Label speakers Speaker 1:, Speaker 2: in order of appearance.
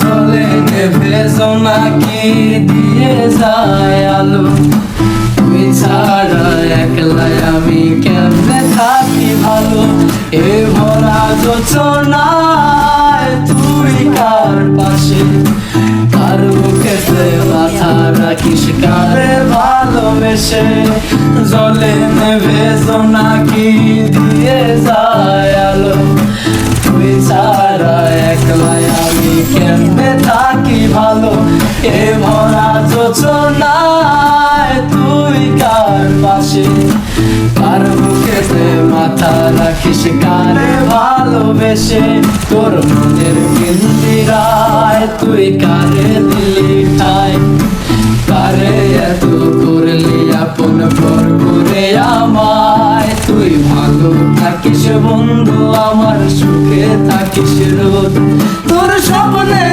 Speaker 1: জলে নেভে জোনাকি দিয়ে যায় আলো, তুই ছাড়া একলাই আমি কেমনে থাকি ভালো। এ ভরা যোচনায় তুই কার পাশে, কার বুকেতে মাথা রাখিস কারে ভালোবেসে। জলে নেভে জোনাকি দিয়ে যায় আলো, তুই ছাড়া একলাই আমি কেমনে থাকি ভালো। এ ভরা যোচনায় তুই কার পাশে, কার বুকেতে মাথা রাখিস কারে ভালোবেসে। তোর মনের পিঞ্জিরায় তুই কারে দিলি ঠাই, কারে এত করলি আপন পর করে আমায়। তুই ভালো থাকিস বন্ধু আমার, সুখে থাকিস রোজ, তোর স্বপ্নে